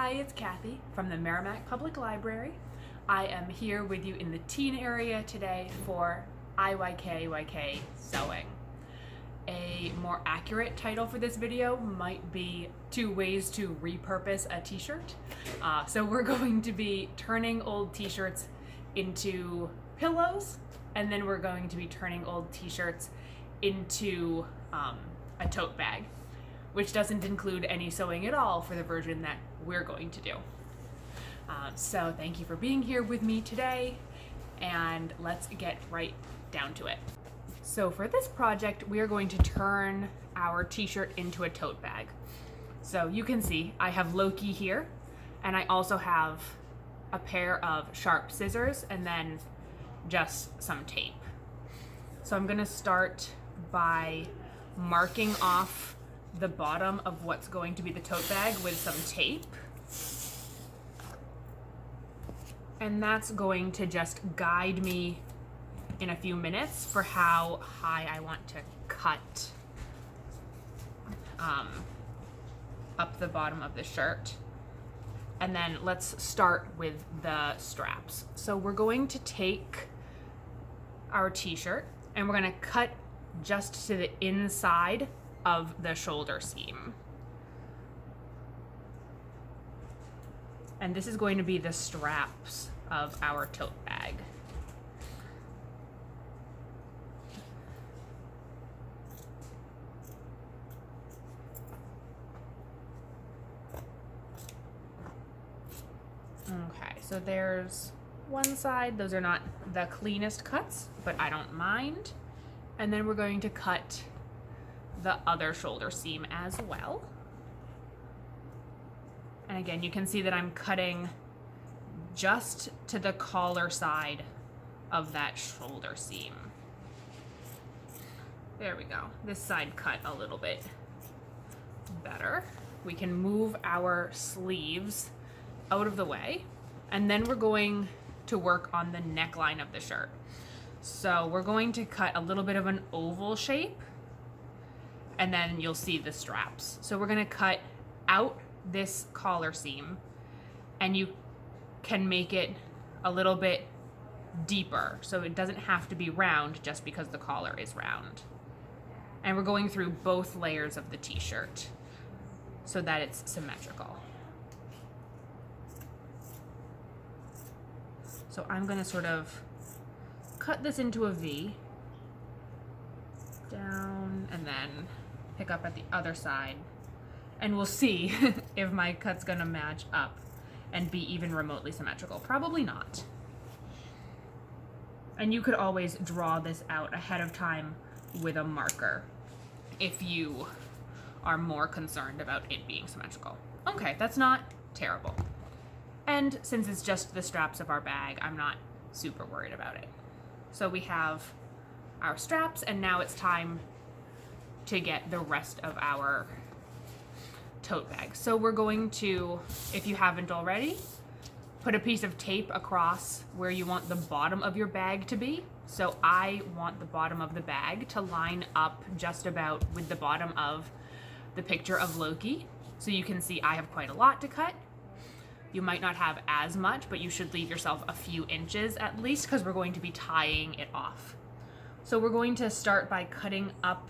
Hi, it's Kathy from the Merrimack Public Library. I am here with you in the teen area today for IYKYK Sewing. A more accurate title for this video might be 2 ways to repurpose a t-shirt. So we're going to be turning old t-shirts into pillows, and then we're going to be turning old t-shirts into a tote bag, which doesn't include any sewing at all for the version that we're going to do. So thank you for being here with me today, and let's get right down to it. So for this project, we are going to turn our t-shirt into a tote bag. So you can see I have Loki here, and I also have a pair of sharp scissors and then just some tape. So I'm gonna start by marking off the bottom of what's going to be the tote bag with some tape. And that's going to just guide me in a few minutes for how high I want to cut up the bottom of the shirt. And then let's start with the straps. So we're going to take our t-shirt and we're gonna cut just to the inside of the shoulder seam. And this is going to be the straps of our tote bag. Okay, so there's one side. Those are not the cleanest cuts, but I don't mind. And then we're going to cut the other shoulder seam as well. And again, you can see that I'm cutting just to the collar side of that shoulder seam. There we go. This side cut a little bit better. We can move our sleeves out of the way, and then we're going to work on the neckline of the shirt. So we're going to cut a little bit of an oval shape, and then you'll see the straps. So we're gonna cut out this collar seam, and you can make it a little bit deeper, so it doesn't have to be round just because the collar is round. And we're going through both layers of the t-shirt so that it's symmetrical. So I'm gonna sort of cut this into a V, down, and then pick up at the other side. And we'll see if my cut's gonna match up and be even remotely symmetrical. Probably not. And you could always draw this out ahead of time with a marker if you are more concerned about it being symmetrical. Okay, that's not terrible. And since it's just the straps of our bag, I'm not super worried about it. So we have our straps, and now it's time to get the rest of our tote bag. So we're going to, if you haven't already, put a piece of tape across where you want the bottom of your bag to be. So I want the bottom of the bag to line up just about with the bottom of the picture of Loki. So you can see I have quite a lot to cut. You might not have as much, but you should leave yourself a few inches at least, because we're going to be tying it off. So we're going to start by cutting up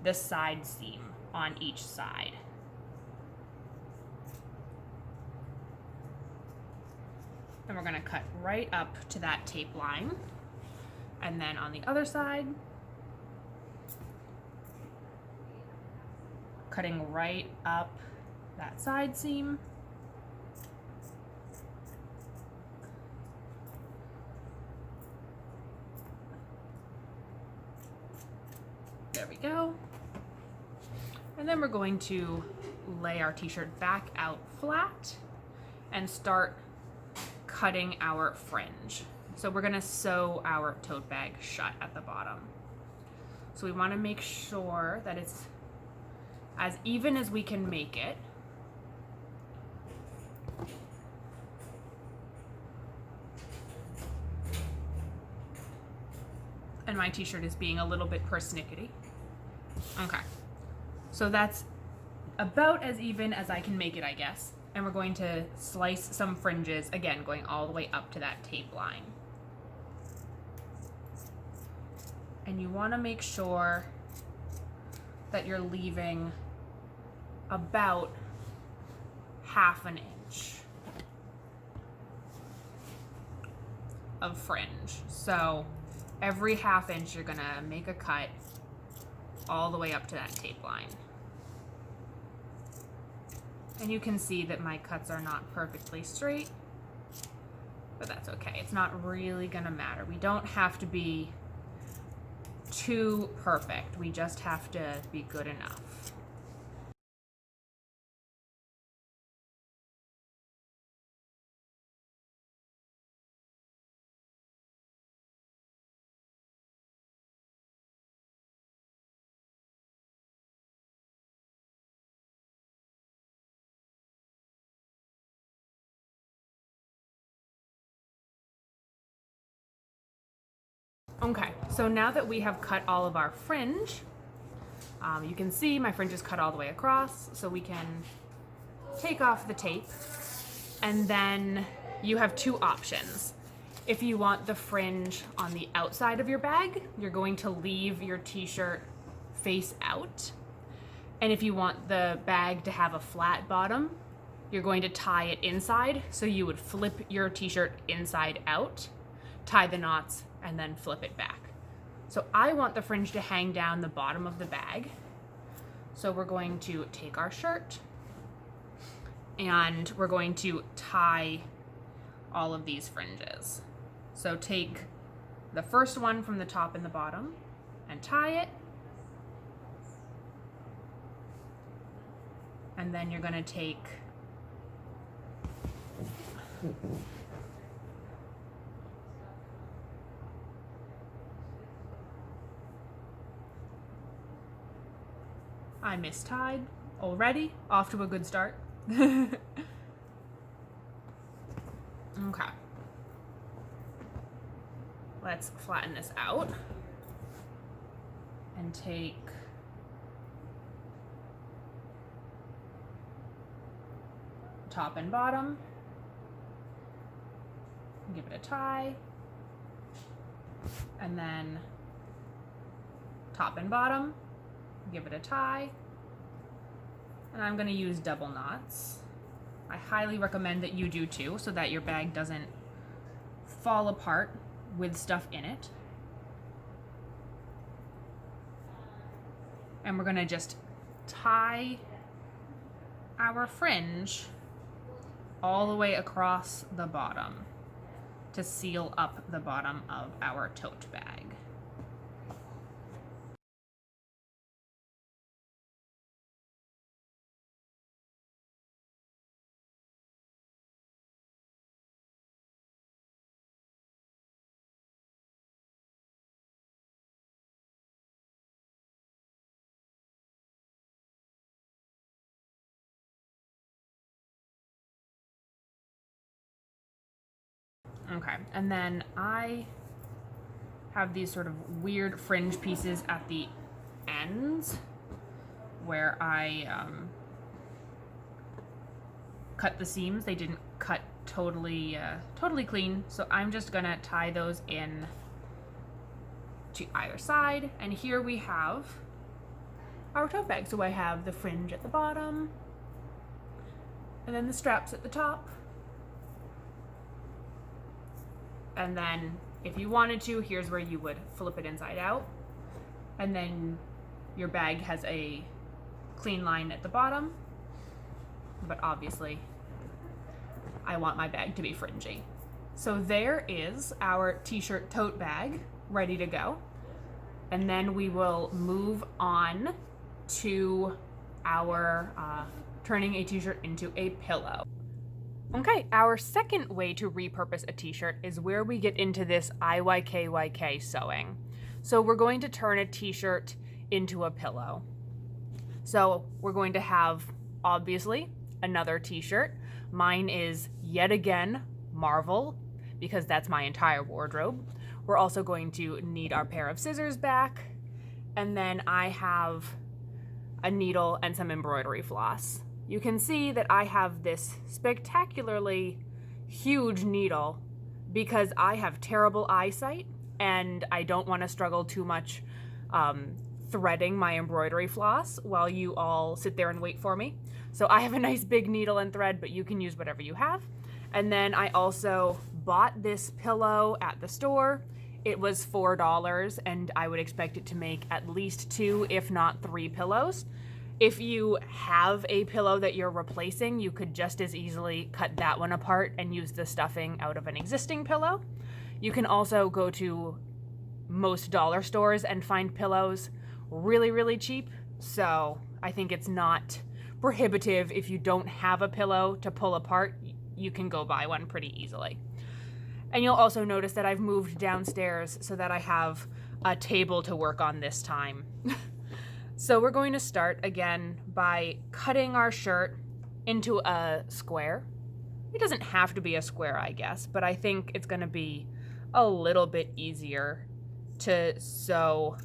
the side seam on each side. And we're gonna cut right up to that tape line. And then on the other side, cutting right up that side seam. There we go. And then we're going to lay our t-shirt back out flat and start cutting our fringe. So we're gonna sew our tote bag shut at the bottom. So we wanna make sure that it's as even as we can make it. And my t-shirt is being a little bit persnickety. Okay, so that's about as even as I can make it, I guess. And we're going to slice some fringes, again, going all the way up to that tape line. And you want to make sure that you're leaving about ½ inch of fringe. So every ½ inch you're gonna make a cut all the way up to that tape line. And you can see that my cuts are not perfectly straight, but that's okay. It's not really gonna matter. We don't have to be too perfect. We just have to be good enough. Okay, so now that we have cut all of our fringe, you can see my fringe is cut all the way across, so we can take off the tape, and then you have two options. If you want the fringe on the outside of your bag, you're going to leave your t-shirt face out. And if you want the bag to have a flat bottom, you're going to tie it inside, so you would flip your t-shirt inside out, tie the knots, and then flip it back. So I want the fringe to hang down the bottom of the bag. So we're going to take our shirt and we're going to tie all of these fringes. So take the first one from the top and the bottom and tie it. And then you're gonna take I mistied already, off to a good start. Okay. Let's flatten this out and take top and bottom, give it a tie, and then top and bottom, give it a tie, and I'm going to use double knots. I highly recommend that you do too, so that your bag doesn't fall apart with stuff in it. And we're going to just tie our fringe all the way across the bottom to seal up the bottom of our tote bag. Okay, and then I have these sort of weird fringe pieces at the ends where I cut the seams. They didn't cut totally clean, so I'm just gonna tie those in to either side. And here we have our tote bag. So I have the fringe at the bottom, and then the straps at the top. And then if you wanted to, here's where you would flip it inside out. And then your bag has a clean line at the bottom. But obviously, I want my bag to be fringy. So there is our t-shirt tote bag ready to go. And then we will move on to our turning a t-shirt into a pillow. Okay, our second way to repurpose a t-shirt is where we get into this IYKYK sewing. So we're going to turn a t-shirt into a pillow. So we're going to have, obviously, another t-shirt. Mine is yet again Marvel, because that's my entire wardrobe. We're also going to need our pair of scissors back. And then I have a needle and some embroidery floss. you can see that I have this spectacularly huge needle because I have terrible eyesight and I don't want to struggle too much threading my embroidery floss while you all sit there and wait for me. So I have a nice big needle and thread, but you can use whatever you have. And then I also bought this pillow at the store. It was $4 and I would expect it to make at least 2, if not 3 pillows. If you have a pillow that you're replacing, you could just as easily cut that one apart and use the stuffing out of an existing pillow. You can also go to most dollar stores and find pillows really, really cheap. So I think it's not prohibitive. If you don't have a pillow to pull apart, you can go buy one pretty easily. And you'll also notice that I've moved downstairs so that I have a table to work on this time. So we're going to start again by cutting our shirt into a square. It doesn't have to be a square, I guess, but I think it's going to be a little bit easier to sew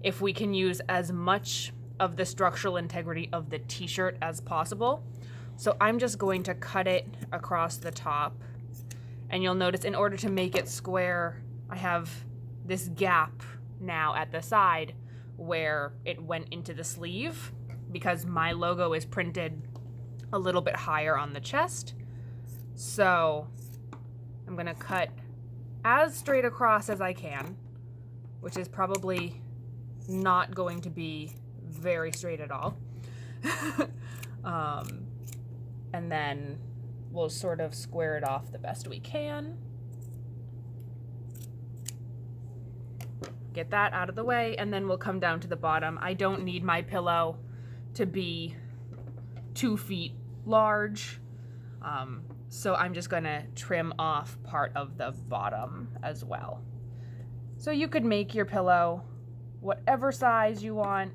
if we can use as much of the structural integrity of the t-shirt as possible. So I'm just going to cut it across the top. And you'll notice in order to make it square, I have this gap now at the side where it went into the sleeve because my logo is printed a little bit higher on the chest. So I'm gonna cut as straight across as I can, which is probably not going to be very straight at all. And then we'll sort of square it off the best we can. Get that out of the way, and then we'll come down to the bottom. I don't need my pillow to be 2 feet large, so I'm just gonna trim off part of the bottom as well. So you could make your pillow whatever size you want,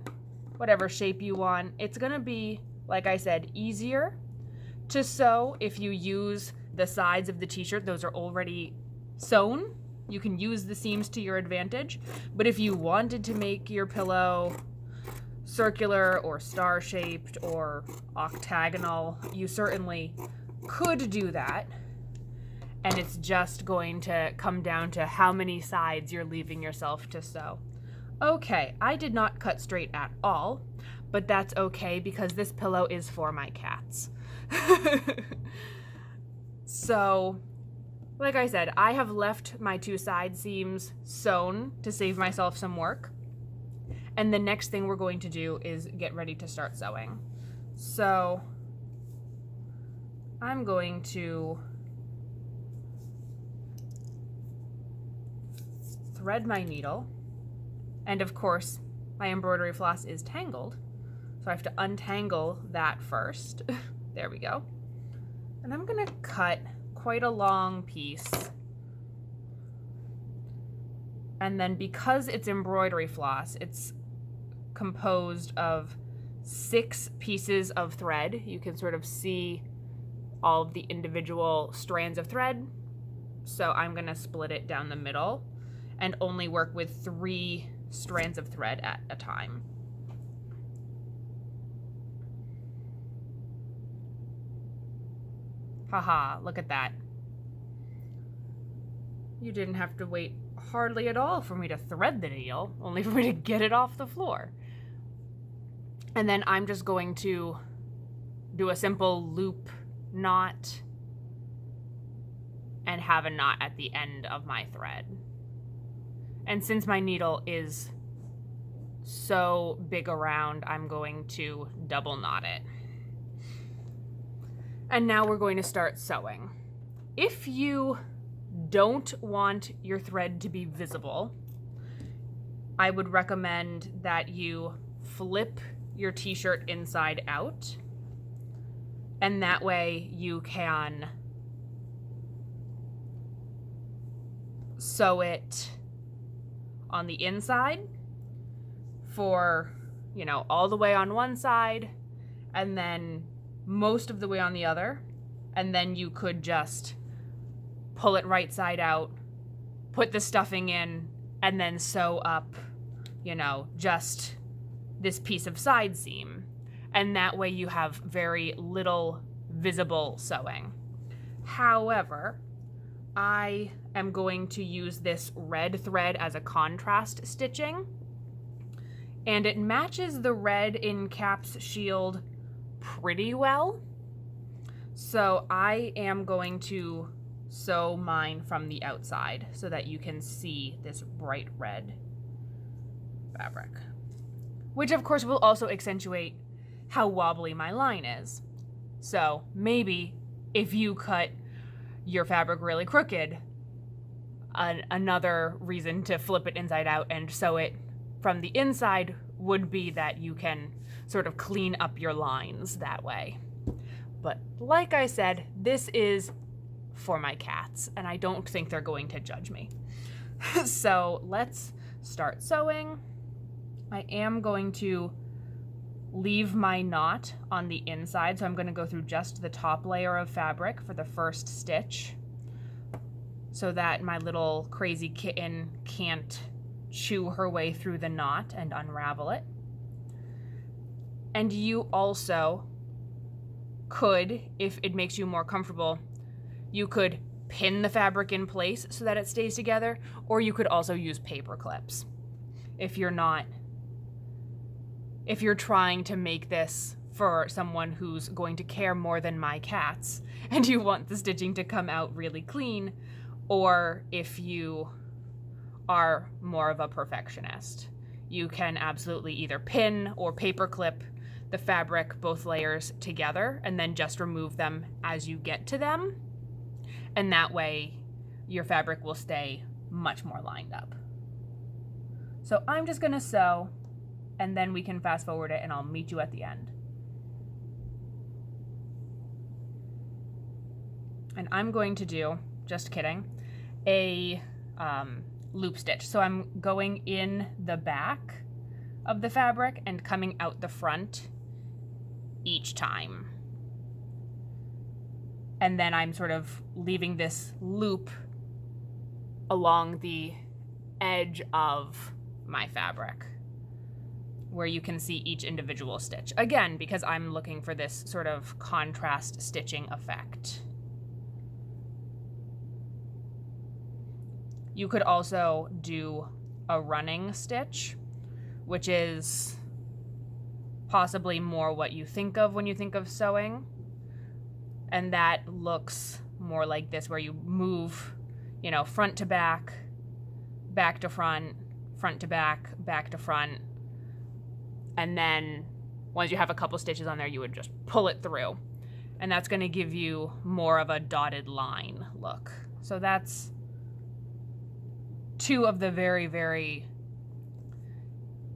whatever shape you want. It's gonna be, like I said, easier to sew if you use the sides of the t-shirt. Those are already sewn. You can use the seams to your advantage. But if you wanted to make your pillow circular or star-shaped or octagonal, you certainly could do that. And it's just going to come down to how many sides you're leaving yourself to sew. Okay, I did not cut straight at all, but that's okay because this pillow is for my cats. So, like I said, I have left my 2 side seams sewn to save myself some work. And the next thing we're going to do is get ready to start sewing. So, I'm going to thread my needle. And of course, my embroidery floss is tangled. So I have to untangle that first. There we go. And I'm gonna cut quite a long piece. And then because it's embroidery floss, it's composed of 6 pieces of thread. You can sort of see all of the individual strands of thread. So I'm gonna split it down the middle and only work with 3 strands of thread at a time. Haha, look at that. You didn't have to wait hardly at all for me to thread the needle, only for me to get it off the floor. And then I'm just going to do a simple loop knot and have a knot at the end of my thread. And since my needle is so big around, I'm going to double knot it. And now we're going to start sewing. If you don't want your thread to be visible, I would recommend that you flip your t-shirt inside out, and that way you can sew it on the inside for, all the way on one side and then most of the way on the other, and then you could just pull it right side out, put the stuffing in, and then sew up, just this piece of side seam. and that way you have very little visible sewing. However, I am going to use this red thread as a contrast stitching, and it matches the red in Cap's shield pretty well. So I am going to sew mine from the outside so that you can see this bright red fabric, which of course will also accentuate how wobbly my line is. So maybe if you cut your fabric really crooked, another reason to flip it inside out and sew it from the inside would be that you can sort of clean up your lines that way. But like I said, this is for my cats, and I don't think they're going to judge me. So let's start sewing. I am going to leave my knot on the inside, so I'm going to go through just the top layer of fabric for the first stitch so that my little crazy kitten can't chew her way through the knot and unravel it. And you also could, if it makes you more comfortable, you could pin the fabric in place so that it stays together, or you could also use paper clips if you're trying to make this for someone who's going to care more than my cats and you want the stitching to come out really clean, or if you are more of a perfectionist. You can absolutely either pin or paper clip the fabric, both layers together, and then just remove them as you get to them. And that way your fabric will stay much more lined up. So I'm just gonna sew, and then we can fast forward it and I'll meet you at the end. And I'm going to do, just kidding, a loop stitch. So I'm going in the back of the fabric and coming out the front each time. And then I'm sort of leaving this loop along the edge of my fabric where you can see each individual stitch. Again, because I'm looking for this sort of contrast stitching effect. You could also do a running stitch, which is possibly more what you think of when you think of sewing. And that looks more like this, where you move, front to back, back to front to back, back to front. And then once you have a couple stitches on there, you would just pull it through. And that's going to give you more of a dotted line look. So that's two of the very, very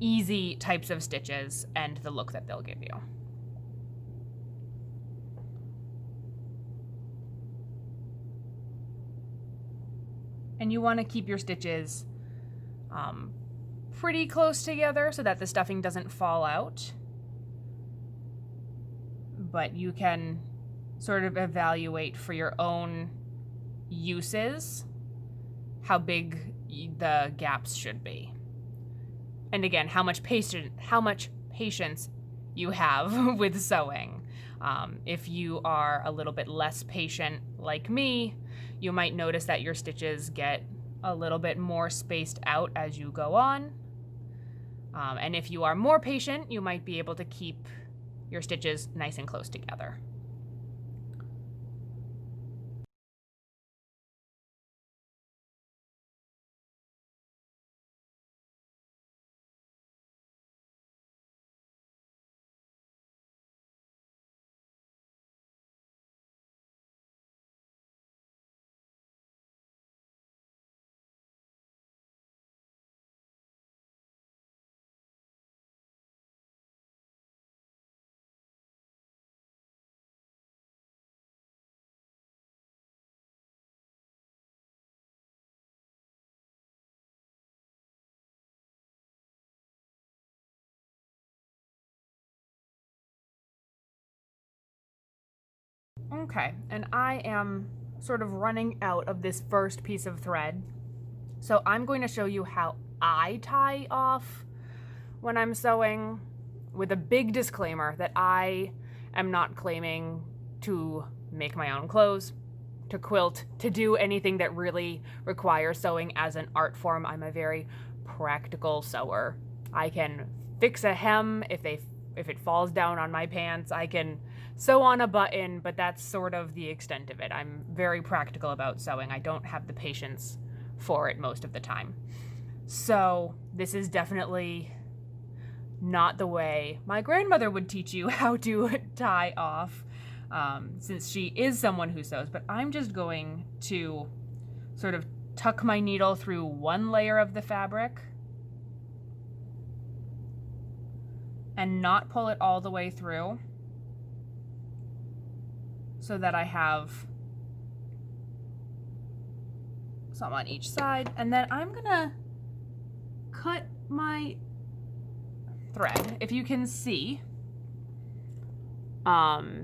easy types of stitches and the look that they'll give you. And you want to keep your stitches pretty close together so that the stuffing doesn't fall out. But you can sort of evaluate for your own uses how big the gaps should be. And again, how much patience you have with sewing. If you are a little bit less patient like me, you might notice that your stitches get a little bit more spaced out as you go on. And if you are more patient, you might be able to keep your stitches nice and close together. Okay, and I am sort of running out of this first piece of thread. So I'm going to show you how I tie off when I'm sewing. with a big disclaimer that I am not claiming to make my own clothes, to quilt, to do anything that really requires sewing as an art form. I'm a very practical sewer. I can fix a hem if it falls down on my pants. I can sew on a button, but that's sort of the extent of it. I'm very practical about sewing. I don't have the patience for it most of the time. So this is definitely not the way my grandmother would teach you how to tie off, since she is someone who sews. But I'm just going to sort of tuck my needle through one layer of the fabric and not pull it all the way through, so that I have some on each side. And then I'm gonna cut my thread. If you can see, I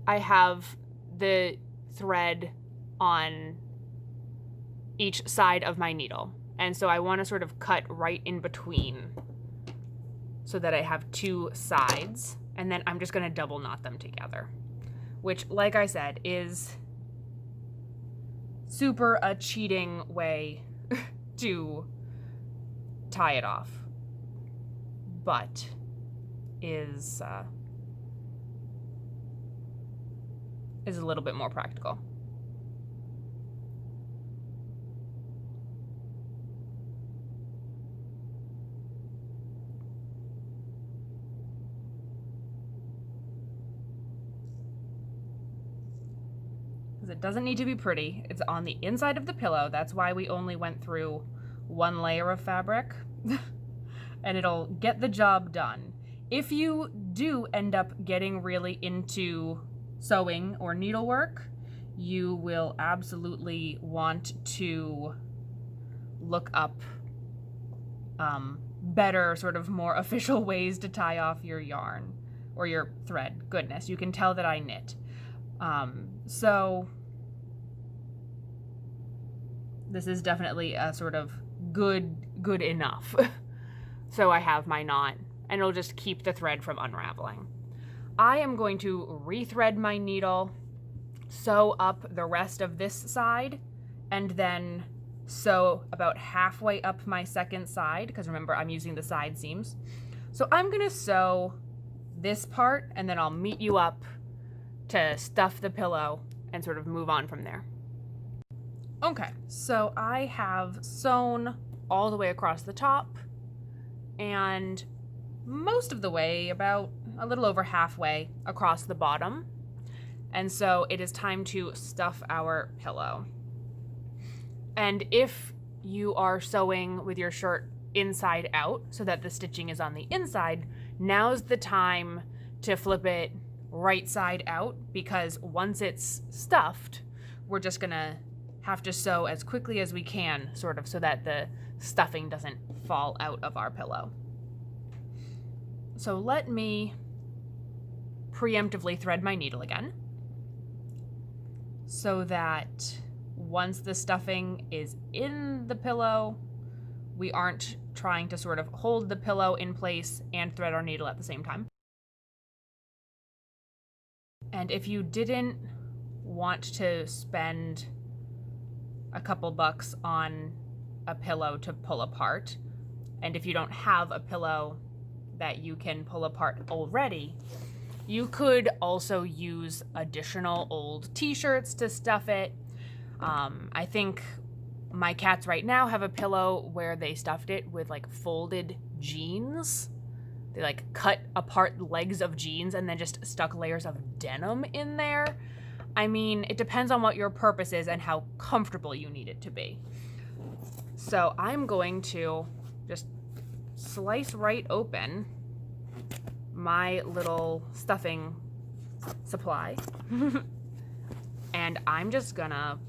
have the thread on each side of my needle. And so I want to sort of cut right in between so that I have two sides. And then I'm just going to double knot them together, which, like I said, is super a cheating way to tie it off, but is a little bit more practical. It doesn't need to be pretty. It's on the inside of the pillow. That's why we only went through one layer of fabric. And it'll get the job done. If you do end up getting really into sewing or needlework, you will absolutely want to look up better, sort of more official ways to tie off your yarn or your thread. Goodness, you can tell that I knit. So this is definitely a sort of good enough. So I have my knot, and it'll just keep the thread from unraveling. I am going to rethread my needle, sew up the rest of this side, and then sew about halfway up my second side, because remember, I'm using the side seams. So I'm gonna sew this part, and then I'll meet you up to stuff the pillow and sort of move on from there. Okay, so I have sewn all the way across the top and most of the way, about a little over halfway across the bottom. And so it is time to stuff our pillow. And if you are sewing with your shirt inside out so that the stitching is on the inside, now's the time to flip it right side out, because once it's stuffed, we're just gonna have to sew as quickly as we can, sort of, so that the stuffing doesn't fall out of our pillow. So let me preemptively thread my needle again, so that once the stuffing is in the pillow, we aren't trying to sort of hold the pillow in place and thread our needle at the same time. And if you didn't want to spend a couple bucks on a pillow to pull apart, and if you don't have a pillow that you can pull apart already, you could also use additional old t-shirts to stuff it. I think my cats right now have a pillow where they stuffed it with like folded jeans. They like cut apart legs of jeans and then just stuck layers of denim in there. I mean, it depends on what your purpose is and how comfortable you need it to be. So I'm going to just slice right open my little stuffing supply. And I'm just gonna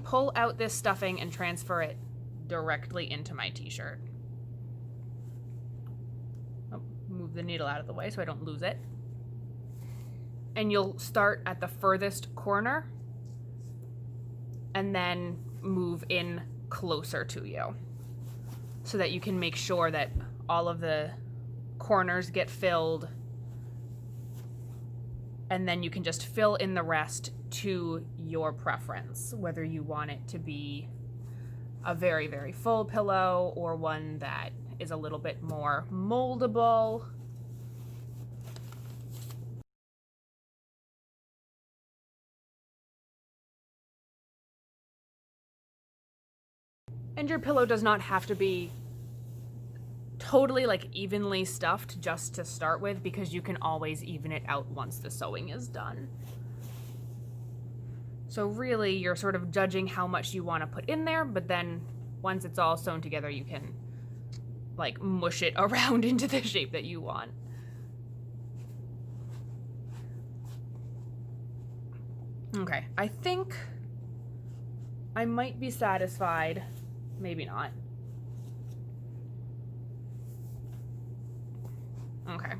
pull out this stuffing and transfer it directly into my t-shirt. Oh, move the needle out of the way so I don't lose it. And you'll start at the furthest corner and then move in closer to you so that you can make sure that all of the corners get filled, and then you can just fill in the rest to your preference, whether you want it to be a very, very full pillow or one that is a little bit more moldable. And your pillow does not have to be totally like evenly stuffed just to start with, because you can always even it out once the sewing is done. So really you're sort of judging how much you want to put in there, but then once it's all sewn together, you can like mush it around into the shape that you want. Okay, I think I might be satisfied. Maybe not. Okay.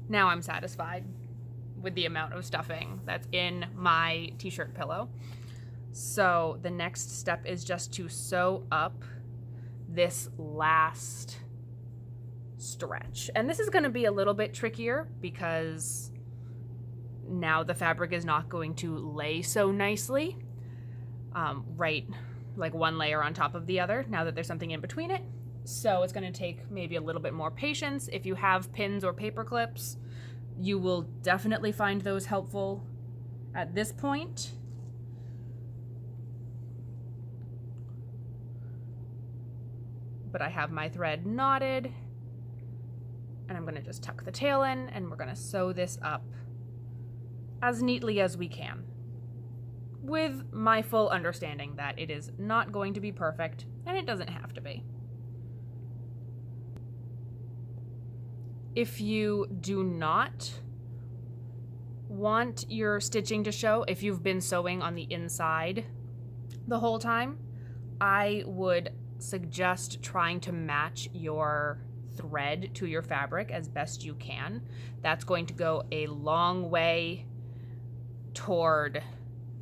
Now I'm satisfied with the amount of stuffing that's in my t-shirt pillow. So the next step is just to sew up this last stretch. And this is going to be a little bit trickier because now the fabric is not going to lay so nicely, right, like one layer on top of the other, now that there's something in between it. So it's going to take maybe a little bit more patience. If you have pins or paper clips, you will definitely find those helpful at this point. But I have my thread knotted, and I'm going to just tuck the tail in, and we're going to sew this up as neatly as we can, with my full understanding that it is not going to be perfect, and it doesn't have to be. If you do not want your stitching to show, if you've been sewing on the inside the whole time, I would suggest trying to match your thread to your fabric as best you can. That's going to go a long way toward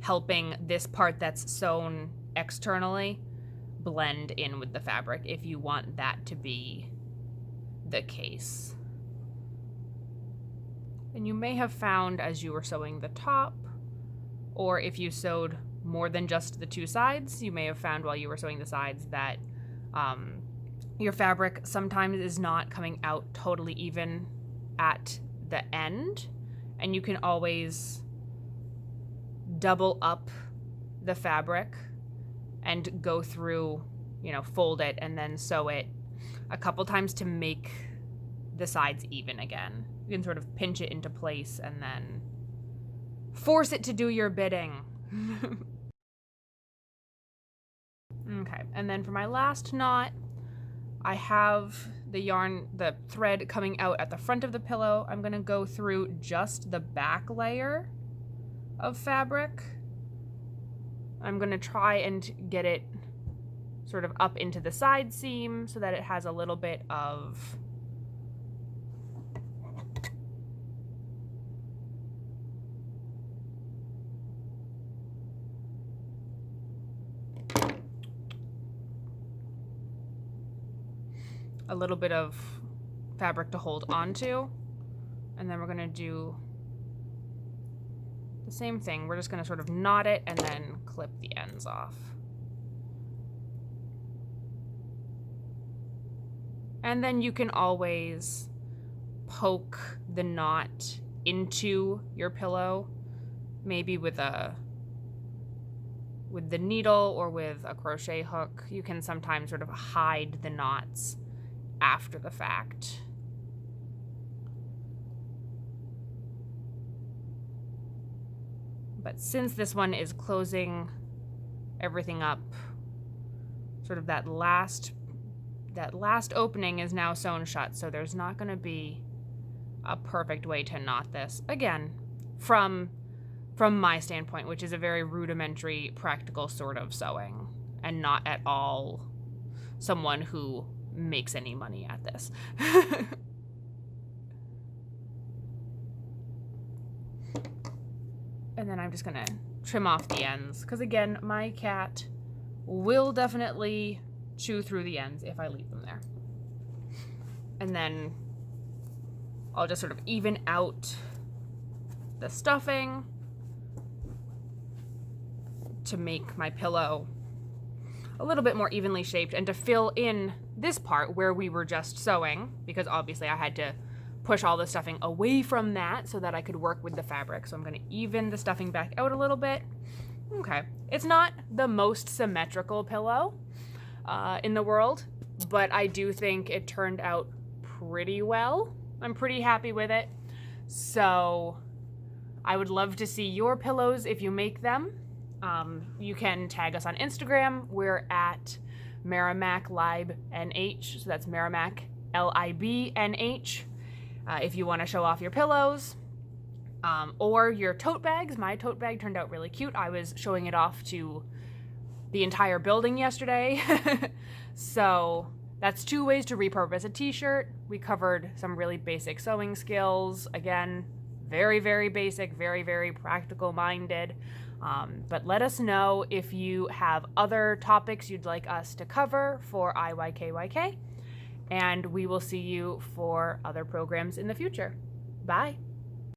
helping this part that's sewn externally blend in with the fabric, if you want that to be the case. And you may have found as you were sewing the top, or if you sewed more than just the two sides, you may have found while you were sewing the sides that your fabric sometimes is not coming out totally even at the end, and you can always double up the fabric and go through, you know, fold it and then sew it a couple times to make the sides even again. You can sort of pinch it into place and then force it to do your bidding. Okay, and then for my last knot, I have the thread coming out at the front of the pillow. I'm gonna go through just the back layer of fabric. I'm gonna try and get it sort of up into the side seam so that it has a little bit of fabric to hold onto. And then we're gonna do the same thing. We're just gonna sort of knot it and then clip the ends off. And then you can always poke the knot into your pillow, maybe with the needle or with a crochet hook. You can sometimes sort of hide the knots after the fact. But since this one is closing everything up, sort of that last opening is now sewn shut, so there's not going to be a perfect way to knot this. Again, from my standpoint, which is a very rudimentary, practical sort of sewing, and not at all someone who makes any money at this. And then I'm just gonna trim off the ends, because again, my cat will definitely chew through the ends if I leave them there. And then I'll just sort of even out the stuffing to make my pillow a little bit more evenly shaped and to fill in this part where we were just sewing, because obviously I had to push all the stuffing away from that so that I could work with the fabric. So I'm going to even the stuffing back out a little bit. Okay. It's not the most symmetrical pillow in the world, but I do think it turned out pretty well. I'm pretty happy with it. So I would love to see your pillows if you make them. You can tag us on Instagram. We're at Merrimack Lib NH. So that's Merrimack LIBNH. If you want to show off your pillows or your tote bags. My tote bag turned out really cute. I was showing it off to the entire building yesterday. So that's 2 ways to repurpose a t-shirt. We covered some really basic sewing skills. Again, very, very basic, very, very practical minded. But let us know if you have other topics you'd like us to cover for IYKYK, and we will see you for other programs in the future. Bye.